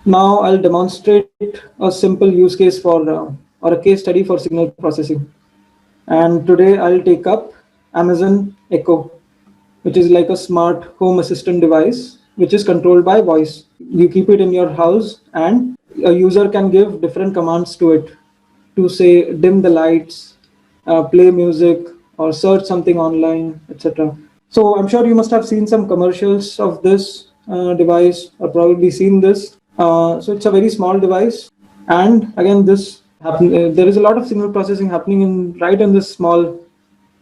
Now I'll demonstrate a simple use case for or a case study for signal processing. And today I'll take up Amazon Echo, which is like a smart home assistant device which is controlled by voice. You keep it in your house, and a user can give different commands to it to say dim the lights, play music, or search something online, etc. So I'm sure you must have seen some commercials of this device, or probably seen this. So it's a very small device, and again, there is a lot of signal processing happening in right in this small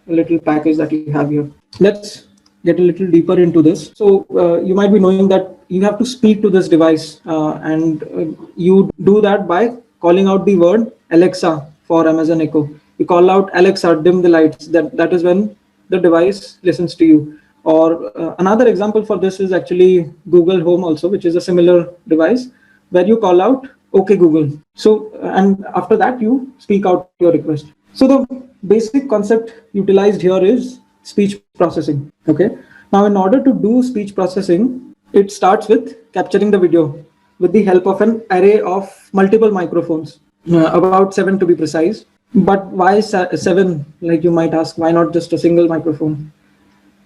little package that you have here. Let's get a little deeper into this. So you might be knowing that you have to speak to this device, and you do that by calling out the word Alexa for Amazon Echo. You call out Alexa, dim the lights. That is when the device listens to you. Or another example for this is actually Google Home also, which is a similar device where you call out OK Google. So and after that you speak out your request. So the basic concept utilized here is speech processing. Okay. Now, in order to do speech processing, it starts with capturing the video with the help of an array of multiple microphones, about seven to be precise. But why seven? Like you might ask, why not just a single microphone?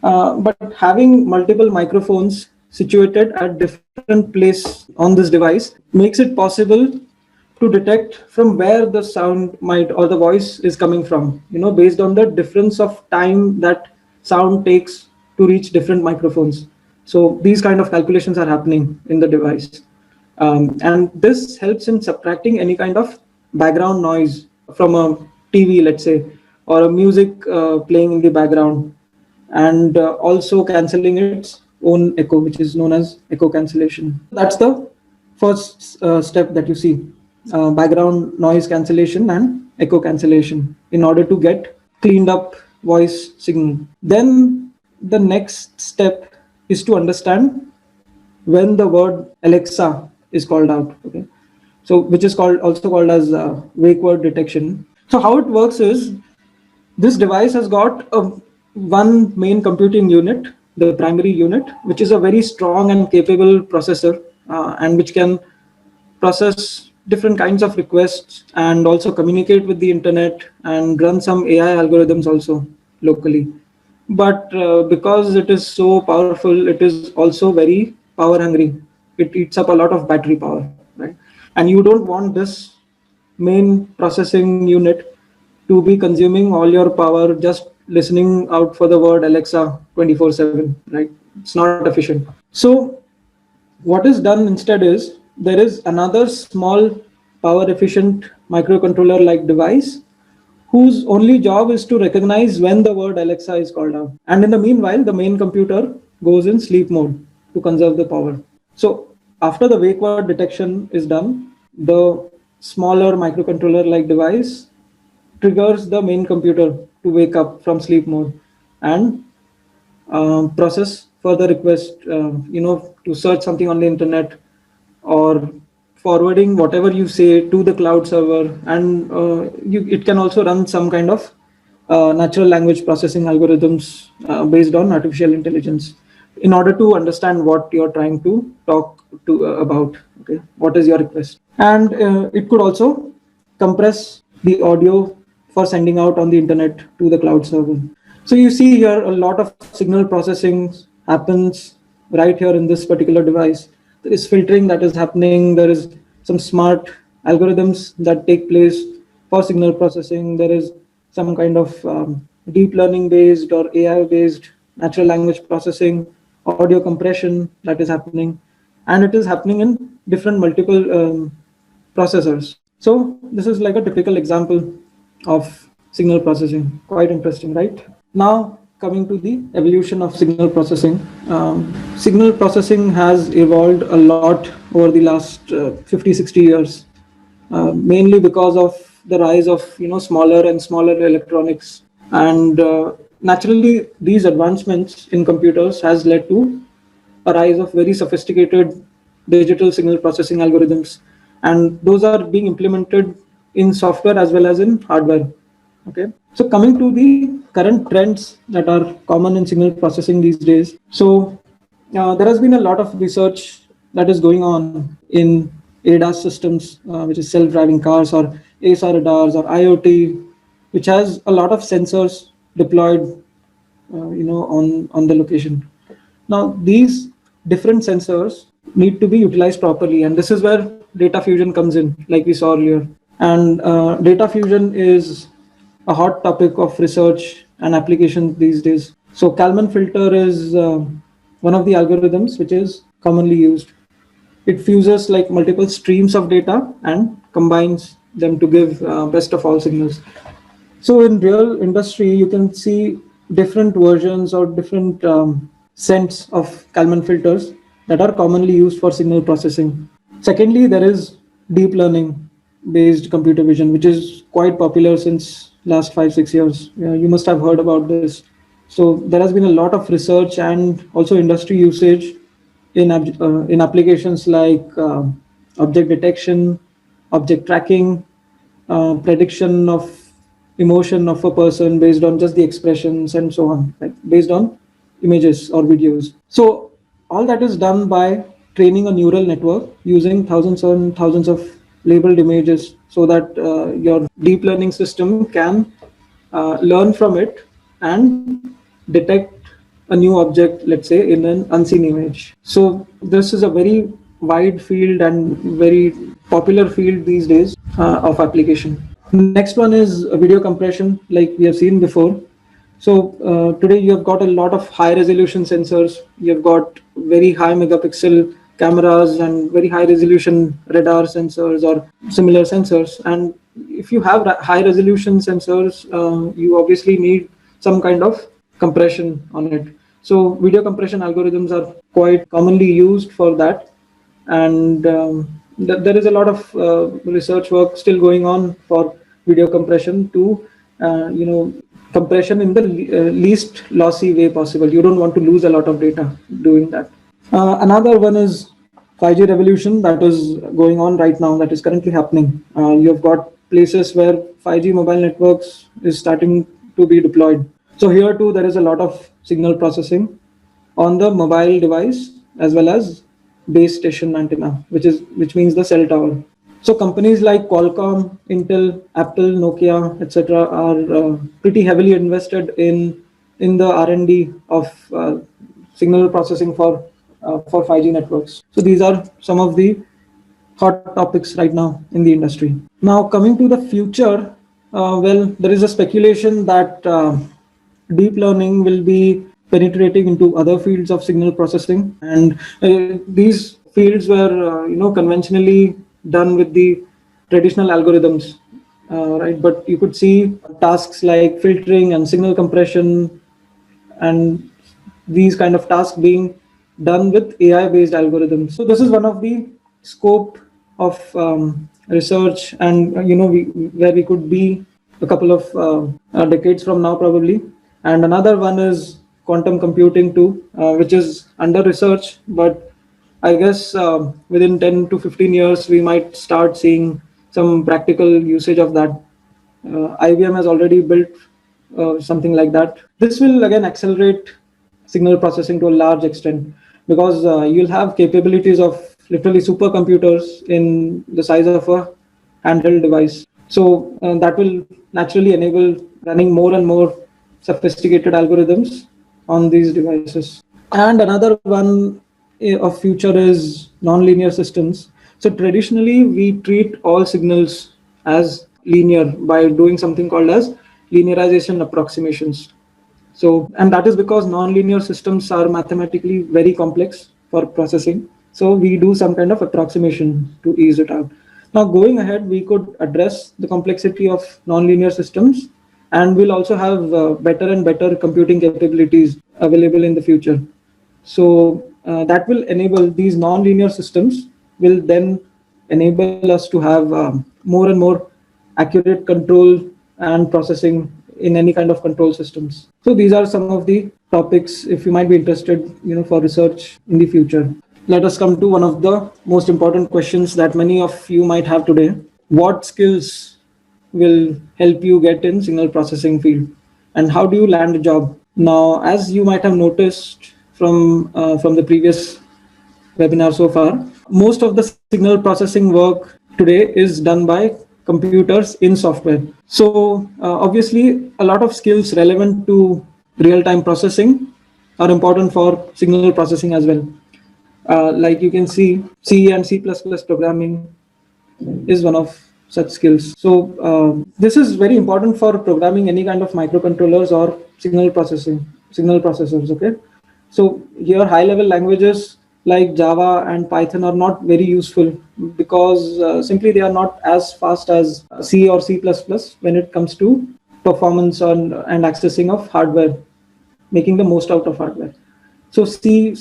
But having multiple microphones situated at different place on this device makes it possible to detect from where the sound might or the voice is coming from, based on the difference of time that sound takes to reach different microphones. So these kind of calculations are happening in the device. And this helps in subtracting any kind of background noise from a TV, let's say, or a music playing in the background, and also canceling its own echo, which is known as echo cancellation. That's the first step that you see, background noise cancellation and echo cancellation, in order to get cleaned up voice signal. Then the next step is to understand when the word Alexa is called out. Okay, so which is also called as wake word detection. So how it works is, this device has got one main computing unit, the primary unit, which is a very strong and capable processor, and which can process different kinds of requests and also communicate with the internet and run some AI algorithms also locally. But because it is so powerful, it is also very power hungry. It eats up a lot of battery power, right? And you don't want this main processing unit to be consuming all your power just listening out for the word Alexa 24/7, right? It's not efficient. So what is done instead is, there is another small power efficient microcontroller like device whose only job is to recognize when the word Alexa is called out. And in the meanwhile, the main computer goes in sleep mode to conserve the power. So after the wake word detection is done, the smaller microcontroller like device triggers the main computer to wake up from sleep mode and process further request, to search something on the internet, or forwarding whatever you say to the cloud server. And it can also run some kind of natural language processing algorithms based on artificial intelligence, in order to understand what you're trying to talk to about. Okay, what is your request? And it could also compress the audio for sending out on the internet to the cloud server. So you see here, a lot of signal processing happens right here in this particular device. There is filtering that is happening. There is some smart algorithms that take place for signal processing. There is some kind of deep learning based or AI based natural language processing, audio compression that is happening, and it is happening in different multiple processors. So this is like a typical example of signal processing. Quite interesting, right? Now, coming to the evolution of signal processing. Signal processing has evolved a lot over the last 50, 60 years, mainly because of the rise of smaller and smaller electronics. And naturally, these advancements in computers has led to a rise of very sophisticated digital signal processing algorithms, and those are being implemented in software as well as in hardware. Okay, so coming to the current trends that are common in signal processing these days. So there has been a lot of research that is going on in ADAS systems, which is self-driving cars, or ASR radars, or IoT, which has a lot of sensors deployed, on the location. Now, these different sensors need to be utilized properly, and this is where data fusion comes in, like we saw earlier. And data fusion is a hot topic of research and application these days. So Kalman filter is one of the algorithms which is commonly used. It fuses like multiple streams of data and combines them to give best of all signals. So in real industry, you can see different versions or different sets of Kalman filters that are commonly used for signal processing. Secondly, there is deep learning based computer vision, which is quite popular since last 5 6 years. Yeah, you must have heard about this. So there has been a lot of research and also industry usage in applications like object detection, object tracking, prediction of emotion of a person based on just the expressions and so on, like based on images or videos. So all that is done by training a neural network using thousands and thousands of labeled images, so that your deep learning system can learn from it and detect a new object, let's say in an unseen image. So this is a very wide field and very popular field these days of application. Next one is video compression, like we have seen before. So today you have got a lot of high resolution sensors. You have got very high megapixel cameras and very high resolution radar sensors or similar sensors. And if you have high resolution sensors, you obviously need some kind of compression on it. So video compression algorithms are quite commonly used for that. And there is a lot of research work still going on for video compression to, compression in the least lossy way possible. You don't want to lose a lot of data doing that. Another one is 5G revolution that is going on right now, that is currently happening. You've got places where 5G mobile networks is starting to be deployed. So here too, there is a lot of signal processing on the mobile device as well as base station antenna, which means the cell tower. So companies like Qualcomm, Intel, Apple, Nokia, etc., are pretty heavily invested in the R&D of signal processing for 5G networks. So these are some of the hot topics right now in the industry. Now coming to the future, there is a speculation that deep learning will be penetrating into other fields of signal processing, and these fields were conventionally done with the traditional algorithms, right? But you could see tasks like filtering and signal compression and these kind of tasks being done with AI based algorithms. So this is one of the scope of research, and where we could be a couple of decades from now probably. And another one is quantum computing too, which is under research, but I guess within 10 to 15 years we might start seeing some practical usage of that. IBM has already built something like that. This will again accelerate signal processing to a large extent, because you'll have capabilities of literally supercomputers in the size of a handheld device. So that will naturally enable running more and more sophisticated algorithms on these devices. And another one of future is nonlinear systems. So traditionally, we treat all signals as linear by doing something called as linearization approximations. So, and that is because nonlinear systems are mathematically very complex for processing. So we do some kind of approximation to ease it out. Now, going ahead, we could address the complexity of nonlinear systems, and we'll also have better and better computing capabilities available in the future. So that will enable these nonlinear systems, will then enable us to have more and more accurate control and processing in any kind of control systems. So these are some of the topics, if you might be interested, for research in the future. Let us come to one of the most important questions that many of you might have today. What skills will help you get in signal processing field, and how do you land a job? Now, as you might have noticed from the previous webinar so far, most of the signal processing work today is done by computers in software. So obviously, a lot of skills relevant to real-time processing are important for signal processing as well. Like you can see, C and C++ programming is one of such skills. So this is very important for programming any kind of microcontrollers or signal processors. Okay, so here high level languages like Java and Python are not very useful because simply they are not as fast as C or C++ when it comes to performance and accessing of hardware, making the most out of hardware. So C++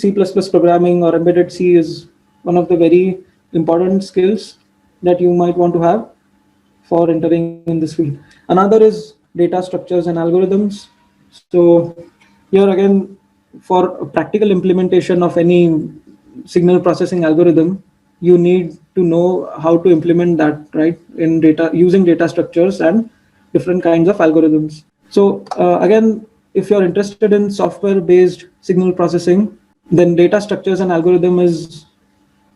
programming or embedded C is one of the very important skills that you might want to have for entering in this field. Another is data structures and algorithms. So here again, for practical implementation of any signal processing algorithm, you need to know how to implement that, right, in data using data structures and different kinds of algorithms. So again, if you're interested in software based signal processing, then data structures and algorithm is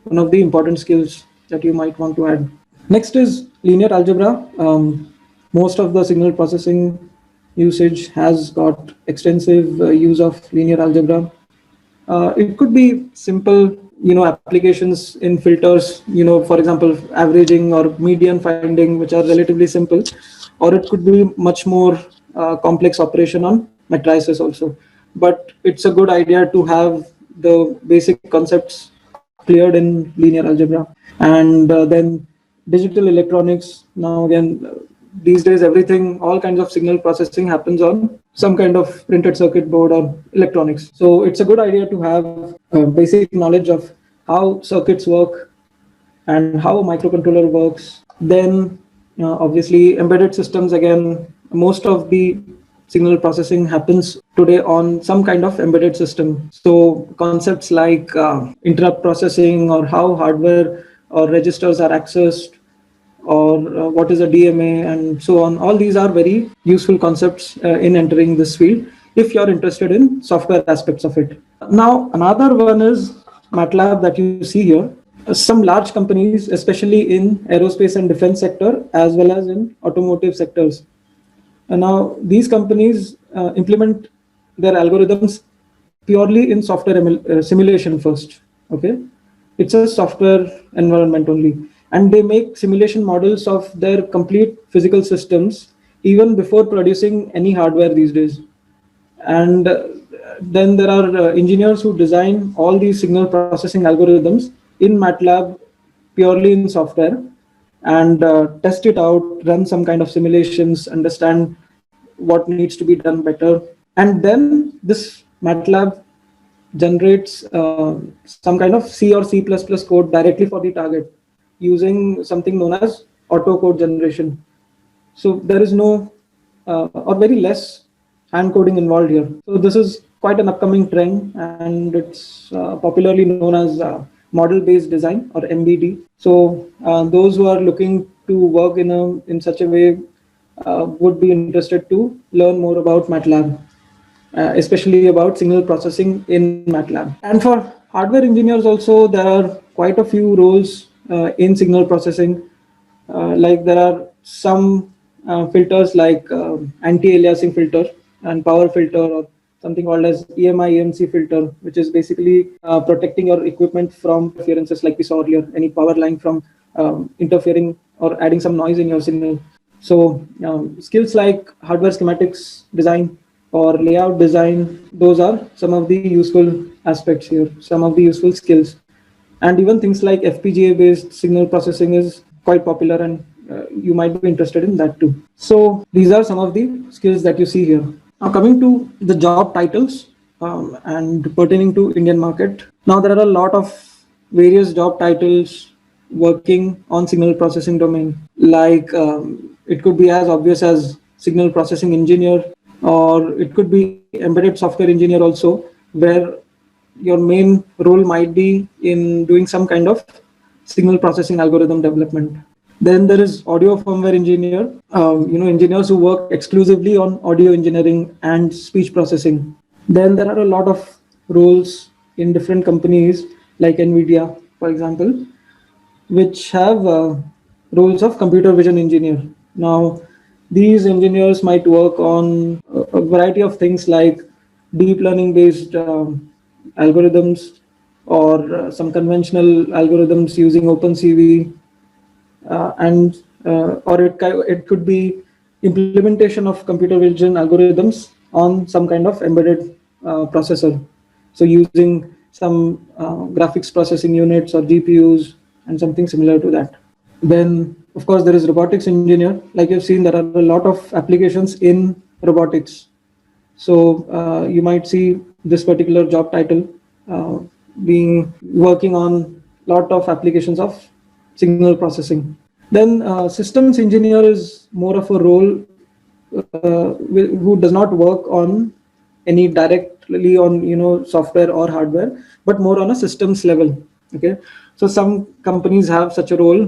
one of the important skills that you might want to add. Next is linear algebra. Most of the signal processing usage has got extensive use of linear algebra. It could be simple, applications in filters, for example, averaging or median finding, which are relatively simple, or it could be much more complex operation on matrices also. But it's a good idea to have the basic concepts cleared in linear algebra. And then digital electronics. Now again, these days everything, all kinds of signal processing happens on some kind of printed circuit board or electronics. So it's a good idea to have basic knowledge of how circuits work and how a microcontroller works. Then obviously embedded systems, again, most of the signal processing happens today on some kind of embedded system. So concepts like interrupt processing, or how hardware or registers are accessed, or what is a DMA, and so on. All these are very useful concepts in entering this field if you're interested in software aspects of it. Now, another one is MATLAB that you see here. Some large companies, especially in aerospace and defense sector, as well as in automotive sectors. And now these companies implement their algorithms purely in software simulation first. Okay, it's a software environment only, and they make simulation models of their complete physical systems even before producing any hardware these days. And then there are engineers who design all these signal processing algorithms in MATLAB purely in software, and test it out, run some kind of simulations, understand what needs to be done better. And then this MATLAB generates some kind of C or C++ code directly for the target using something known as auto code generation. So there is no or very less hand coding involved here. So this is quite an upcoming trend, and it's popularly known as model based design, or MBD. So those who are looking to work in such a way would be interested to learn more about MATLAB, especially about signal processing in MATLAB. And for hardware engineers also, there are quite a few roles in signal processing. Like there are some filters like anti-aliasing filter and power filter, or something called as EMI EMC filter, which is basically protecting your equipment from interferences like we saw earlier, any power line from interfering or adding some noise in your signal. So skills like hardware schematics design or layout design, those are some of the useful aspects here, some of the useful skills. And even things like FPGA based signal processing is quite popular, and you might be interested in that too. So these are some of the skills that you see here. Now coming to the job titles and pertaining to Indian market. Now there are a lot of various job titles working on signal processing domain. Like it could be as obvious as signal processing engineer, or it could be embedded software engineer also, where your main role might be in doing some kind of signal processing algorithm development. Then there is audio firmware engineer, engineers who work exclusively on audio engineering and speech processing. Then there are a lot of roles in different companies like NVIDIA, for example, which have roles of computer vision engineer. Now, these engineers might work on a variety of things like deep learning based algorithms, or some conventional algorithms using OpenCV, and or it could be implementation of computer vision algorithms on some kind of embedded processor. So using some graphics processing units or GPUs and something similar to that. Then, of course, there is robotics engineer. Like you've seen, there are a lot of applications in robotics. So you might see this particular job title uh, being working on lot of applications of signal processing. Then systems engineer is more of a role who does not work on any directly on software or hardware, but more on a systems level. Okay, so some companies have such a role,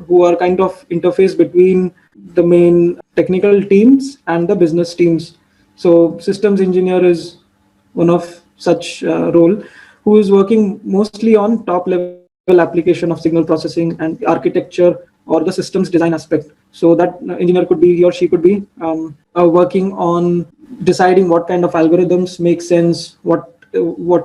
who are kind of interface between the main technical teams and the business teams. So systems engineer is one of such role, who is working mostly on top level application of signal processing and architecture or the systems design aspect. So that engineer could be, he or she could be working on deciding what kind of algorithms make sense, what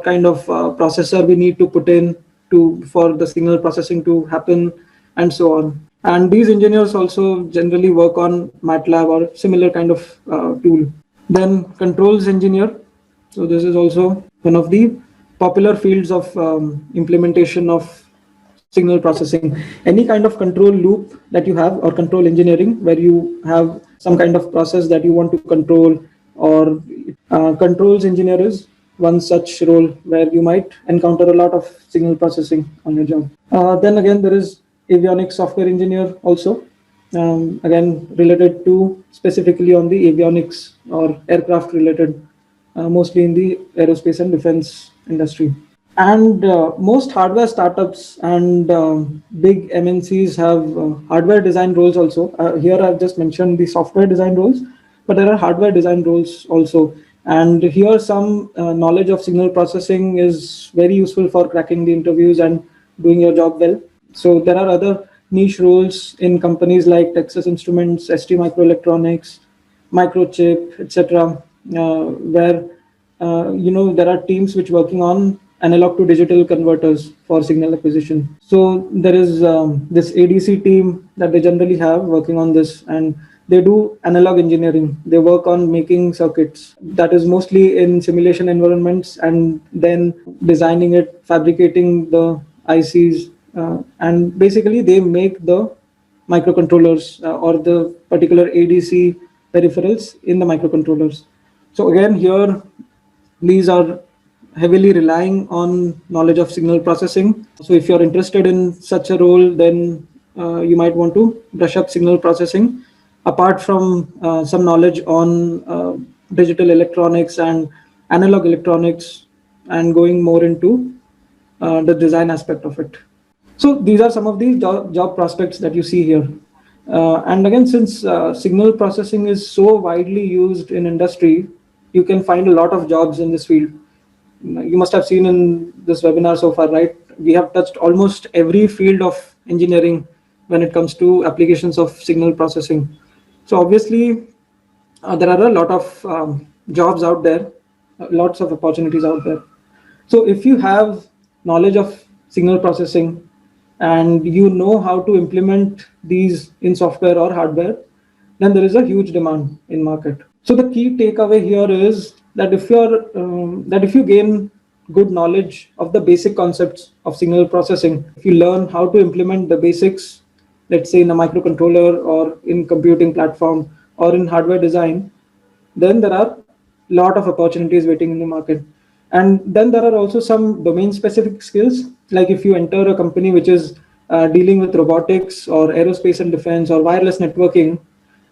kind of processor we need to put in to for the signal processing to happen, and so on. And these engineers also generally work on MATLAB or similar kind of tool. Then controls engineer. So this is also one of the popular fields of implementation of signal processing. Any kind of control loop that you have, or control engineering, where you have some kind of process that you want to control, or controls engineer is one such role where you might encounter a lot of signal processing on your job. Then again, there is avionics software engineer also, again related to specifically on the avionics or aircraft related, mostly in the aerospace and defense industry. And most hardware startups and big MNCs have hardware design roles also. Here I've just mentioned the software design roles, but there are hardware design roles also. And here some knowledge of signal processing is very useful for cracking the interviews and doing your job well. So there are other niche roles in companies like Texas Instruments, ST Microelectronics, Microchip, etc., where there are teams which working on analog to digital converters for signal acquisition. So there is this ADC team that they generally have working on this, and they do analog engineering. They work on making circuits that is mostly in simulation environments, and then designing it, fabricating the ICs, and basically they make the microcontrollers or the particular ADC peripherals in the microcontrollers. So again, here these are heavily relying on knowledge of signal processing. So if you're interested in such a role, then you might want to brush up signal processing, apart from some knowledge on digital electronics and analog electronics, and going more into the design aspect of it. So these are some of the job prospects that you see here. And again, since signal processing is so widely used in industry, you can find a lot of jobs in this field. You must have seen in this webinar so far, right? We have touched almost every field of engineering when it comes to applications of signal processing. So obviously, there are a lot of jobs out there, lots of opportunities out there. So if you have knowledge of signal processing and you know how to implement these in software or hardware, then there is a huge demand in market. So the key takeaway here is that if you gain good knowledge of the basic concepts of signal processing, if you learn how to implement the basics, let's say in a microcontroller or in computing platform or in hardware design, then there are a lot of opportunities waiting in the market. And then there are also some domain specific skills, like if you enter a company which is dealing with robotics or aerospace and defense or wireless networking,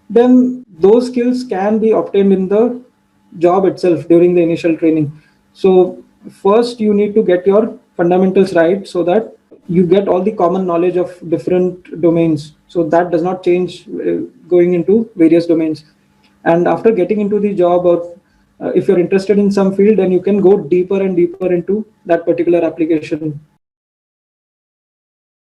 then those skills can be obtained in the job itself during the initial training. So first you need to get your fundamentals right, so that you get all the common knowledge of different domains, so that does not change going into various domains. And after getting into the job, or if you're interested in some field, then you can go deeper and deeper into that particular application.